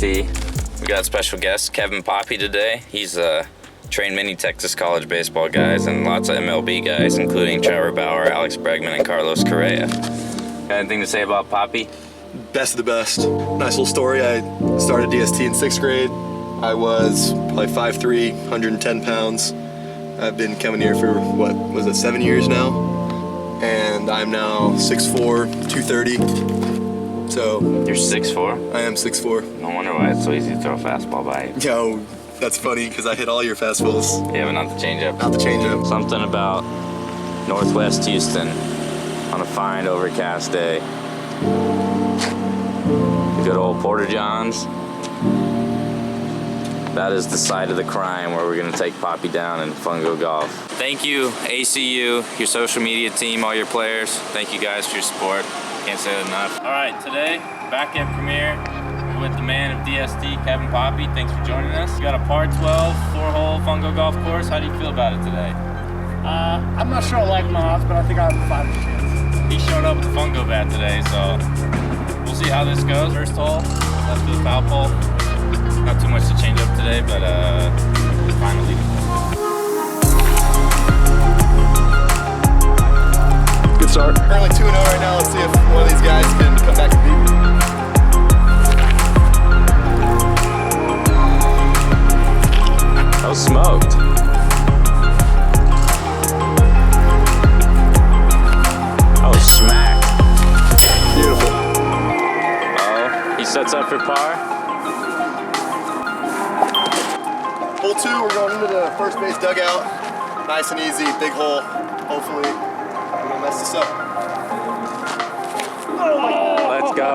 DST. We got special guest Kevin Poppe today. He's trained many Texas college baseball guys and lots of MLB guys, including Trevor Bauer, Alex Bregman, and Carlos Correa. Got anything to say about Poppe? Best of the best. Nice little story. I started DST in 6th grade. I was probably 5'3", 110 pounds. I've been coming here for, what was it, 7 years now? And I'm now 6'4", 230. So. You're 6'4"? I am 6'4". No wonder why it's so easy to throw a fastball by you. Yo, that's funny because I hit all your fastballs. Yeah, but not the changeup. Not the changeup. Something about Northwest Houston on a fine overcast day. The good old Porter Johns. That is the side of the crime where we're gonna take Poppe down in Fungo Golf. Thank you, ACU, your social media team, all your players. Thank you guys for your support. Can't say it enough. All right, today, back at Premier, we're with the man of DST, Kevin Poppe. Thanks for joining us. You got a par 12, 4-hole Fungo Golf course. How do you feel about it today? I'm not sure I like my odds, but I think I have a 5 chance. He showed up with the Fungo bat today, so we'll see how this goes. First hole, left to the foul pole. Not too much to change up today, but finally. Good start. Currently 2-0 right now. Let's see if one of these guys can come back and beat me. That was smoked. Oh, smacked. Beautiful. Oh, he sets up for par. Hole 2, we're going into the first base dugout. Nice and easy, big hole. Hopefully, we don't mess this up. Let's go.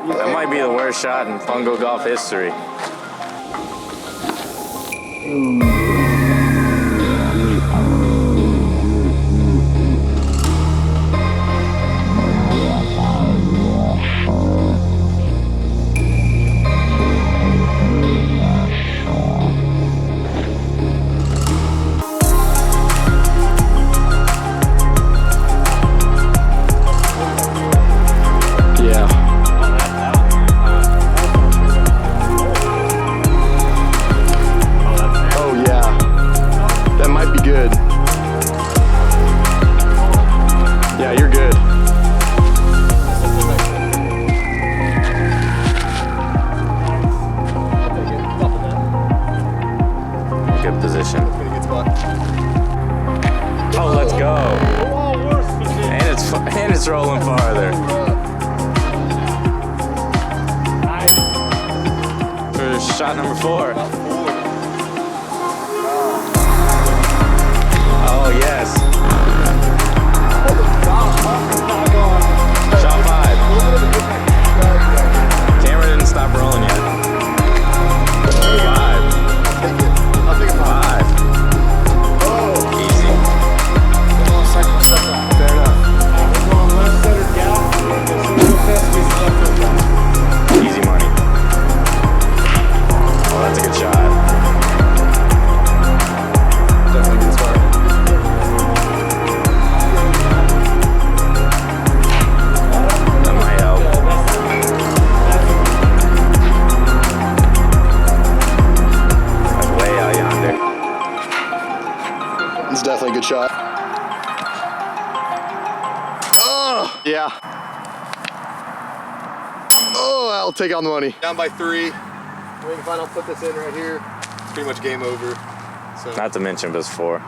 That might be the worst shot in Fungo Golf history. Good position. Oh, let's go. And it's rolling farther. For shot number 4. Oh, yes. Shot 5. Camera didn't stop rolling yet. 5. 5. Oh, easy. Fair enough. Easy money. Oh, that's a good shot. Definitely good start. That might help. That's way out yonder. It's definitely a good shot. Oh, yeah. Oh, I'll take on the money. Down by 3. If I don't put this in right here, it's pretty much game over. So. Not to mention it was 4.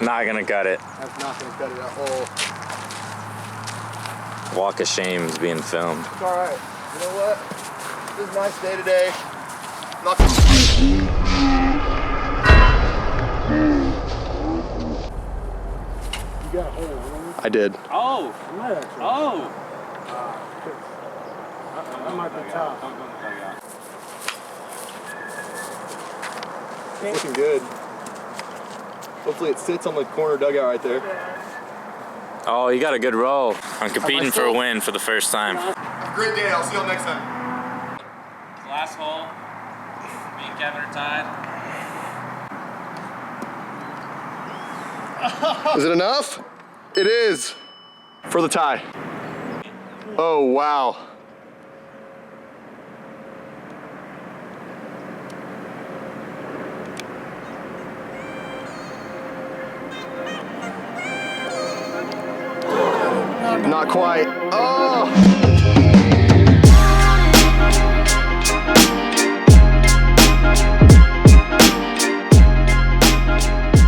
Not gonna cut it. That's not gonna cut it at all. Walk of Shame is being filmed. It's all right. You know what? This is a nice day today. I'm not gonna. You got a hole, right? I did. Oh! Oh! That might be tough. It's looking good. Hopefully it sits on the corner dugout right there. Oh, you got a good roll. I'm competing for a win for the first time. Great day. I'll see y'all next time. Last hole. Me and Kevin are tied. Is it enough? It is. For the tie. Oh, wow. Not quite. Oh!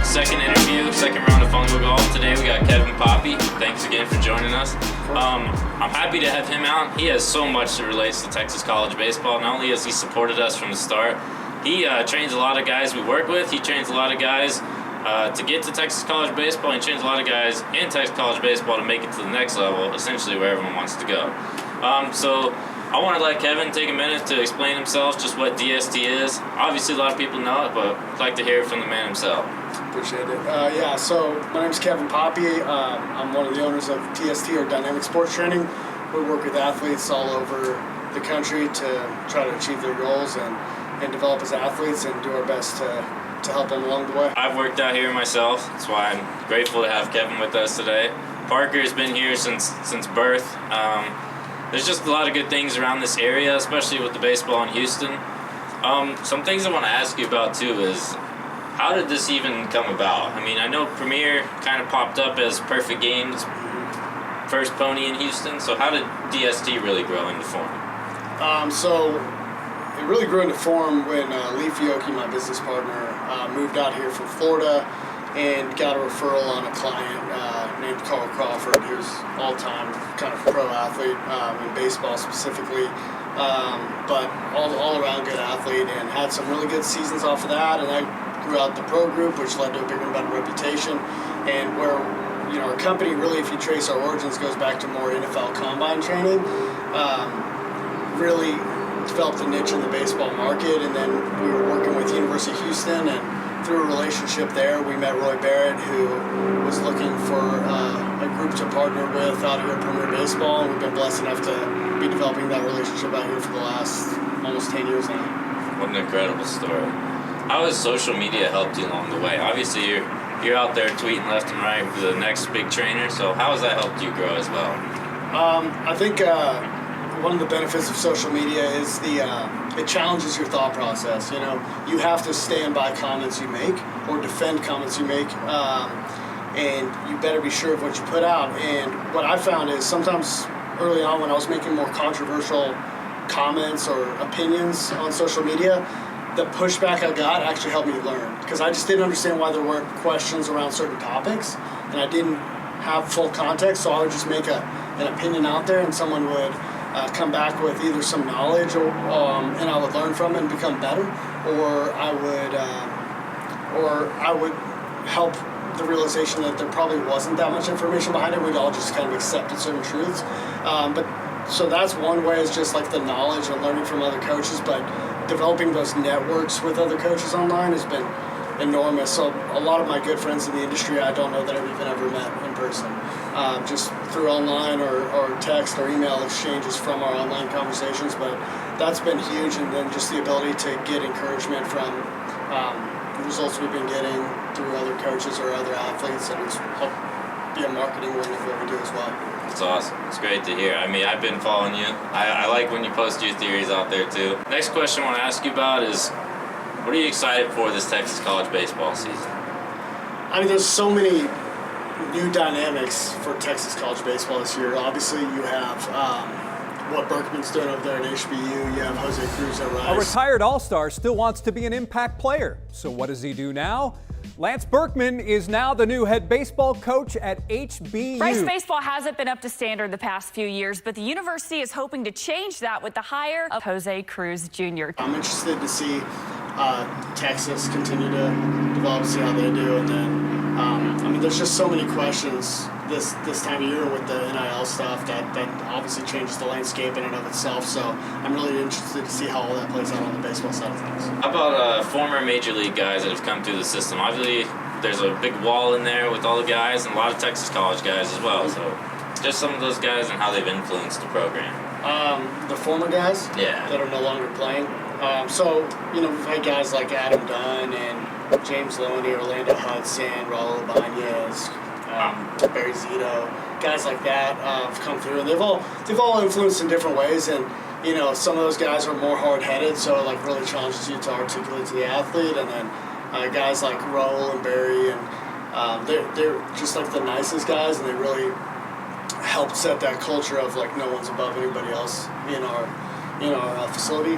Second interview, second round of FUNGO golf. Today we got Kevin Poppe. Thanks again for joining us. I'm happy to have him out. He has so much that relates to Texas college baseball. Not only has he supported us from the start, he trains a lot of guys we work with. He trains a lot of guys to get to Texas college baseball. He trains a lot of guys in Texas college baseball to make it to the next level, essentially where everyone wants to go. So I want to let Kevin take a minute to explain himself, just what DST is. Obviously a lot of people know it, but I'd like to hear it from the man himself. Appreciate it. Yeah, so my name's Kevin Poppe. I'm one of the owners of DST, or Dynamic Sports Training. We work with athletes all over the country to try to achieve their goals and develop as athletes and do our best to help them along the way. I've worked out here myself. That's why I'm grateful to have Kevin with us today. Parker has been here since birth. There's just a lot of good things around this area, especially with the baseball in Houston. Some things I want to ask you about too is, how did this even come about? I mean, I know Premier kind of popped up as Perfect Game's first pony in Houston, so how did DST really grow into form? So it really grew into form when Lee Fiocchi, my business partner, moved out here from Florida and got a referral on a client named Carl Crawford, who's all-time kind of pro athlete in baseball specifically, but all-around good athlete, and had some really good seasons off of that. And I grew out the pro group, which led to a bigger and better reputation, and where our company really, if you trace our origins, goes back to more NFL combine training. Really developed a niche in the baseball market, and then we were working with University of Houston, and through a relationship there, we met Roy Barrett, who was looking for a group to partner with out here at Premier Baseball, and we've been blessed enough to be developing that relationship out here for the last almost 10 years now. What an incredible story. How has social media helped you along the way? Obviously, you're out there tweeting left and right for the next big trainer, so how has that helped you grow as well? I think one of the benefits of social media is it challenges your thought process. You have to stand by comments you make or defend comments you make, and you better be sure of what you put out. And what I found is sometimes early on, when I was making more controversial comments or opinions on social media, the pushback I got actually helped me learn, because I just didn't understand why there weren't questions around certain topics, and I didn't have full context, so I would just make an opinion out there, and someone would come back with either some knowledge, or and I would learn from it and become better, or I would help the realization that there probably wasn't that much information behind it. We'd all just kind of accepted certain truths. So that's one way, is just like the knowledge and learning from other coaches, but developing those networks with other coaches online has been enormous. So a lot of my good friends in the industry, I don't know that I've even ever met in person. Just through online or text or email exchanges from our online conversations, but that's been huge. And then just the ability to get encouragement from the results we've been getting through other coaches or other athletes, and it's helped be a marketing wing of what we do as well. It's awesome. It's great to hear. I mean, I've been following you. I like when you post your theories out there too. Next question I want to ask you about is, what are you excited for this Texas college baseball season? I mean, there's so many new dynamics for Texas college baseball this year. Obviously, you have what Berkman's doing over there at HBU. You have Jose Cruz at Rice. A retired All-Star still wants to be an impact player. So what does he do now? Lance Berkman is now the new head baseball coach at HBU. Rice baseball hasn't been up to standard the past few years, but the university is hoping to change that with the hire of Jose Cruz Jr. I'm interested to see Texas continue to develop, see how they do, and then I mean, there's just so many questions this time of year with the NIL stuff that obviously changes the landscape in and of itself. So I'm really interested to see how all that plays out on the baseball side of things. How about former major league guys that have come through the system? Obviously, there's a big wall in there with all the guys, and a lot of Texas college guys as well. So just some of those guys and how they've influenced the program. The former guys that are no longer playing. So, we've had guys like Adam Dunn and James Loney, Orlando Hudson, Raul Ibanez, Barry Zito, guys like that have come through, and they've all influenced in different ways. And you know, some of those guys are more hard-headed, so it like really challenges you to articulate to the athlete. And then guys like Raul and Barry, and they're just like the nicest guys, and they really helped set that culture of like no one's above anybody else in our facility.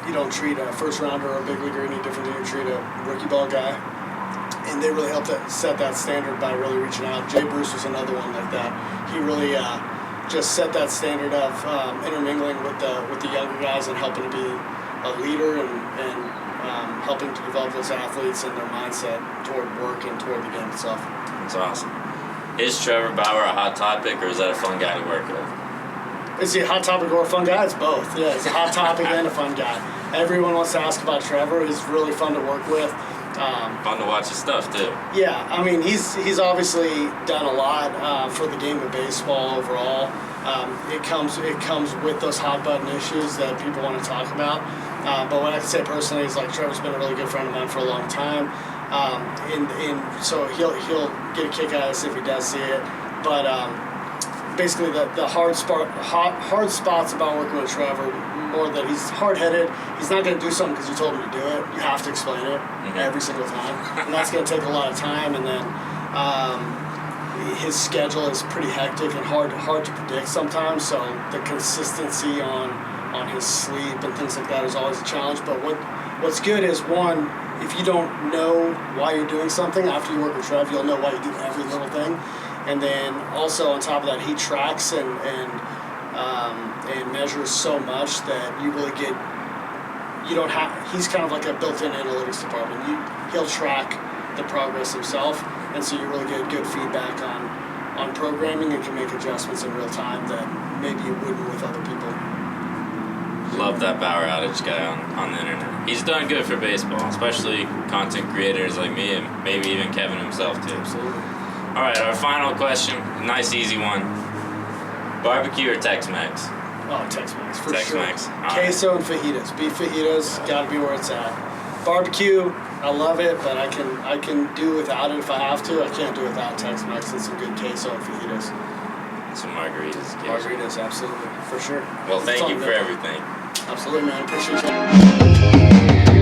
You don't treat a first rounder or a big leaguer any different than you treat a rookie ball guy. And they really helped set that standard by really reaching out. Jay Bruce was another one like that. He really just set that standard of intermingling with the younger guys and helping to be a leader and helping to develop those athletes and their mindset toward work and toward the game itself. That's awesome. Is Trevor Bauer a hot topic, or is that a fun guy to work with? Is he a hot topic or a fun guy? It's both. Yeah, he's a hot topic and a fun guy. Everyone wants to ask about Trevor. He's really fun to work with. Fun to watch his stuff too. Yeah, I mean, he's obviously done a lot for the game of baseball overall. It comes with those hot button issues that people want to talk about. But what I can say personally is like Trevor's been a really good friend of mine for a long time. So he'll get a kick out of this if he does see it. But basically the hard spots about working with Trevor, more that he's hard-headed. He's not going to do something because you told him to do it. You have to explain it every single time, and that's going to take a lot of time. And then his schedule is pretty hectic and hard to predict sometimes. So the consistency on his sleep and things like that is always a challenge. But what's good is, one, if you don't know why you're doing something, after you work with Trev, you'll know why you do every little thing. And then also on top of that, he tracks and measures so much that you really he's kind of like a built-in analytics department. He'll track the progress himself, and so you really get good feedback on programming and can make adjustments in real time that maybe you wouldn't with other people. Love that Bauer outage guy on the internet. He's done good for baseball, especially content creators like me and maybe even Kevin himself too. Absolutely. All right, our final question, nice easy one. Barbecue or Tex-Mex? Oh, Tex-Mex, for Tex-Mex. sure. All Queso and fajitas. Beef fajitas, gotta be where it's at. Barbecue, I love it, but I can do without it if I have to. I can't do without Tex-Mex and some good queso and fajitas. Some margaritas. Margaritas, absolutely, for sure. Well, thank you for everything. Absolutely, man. Appreciate you.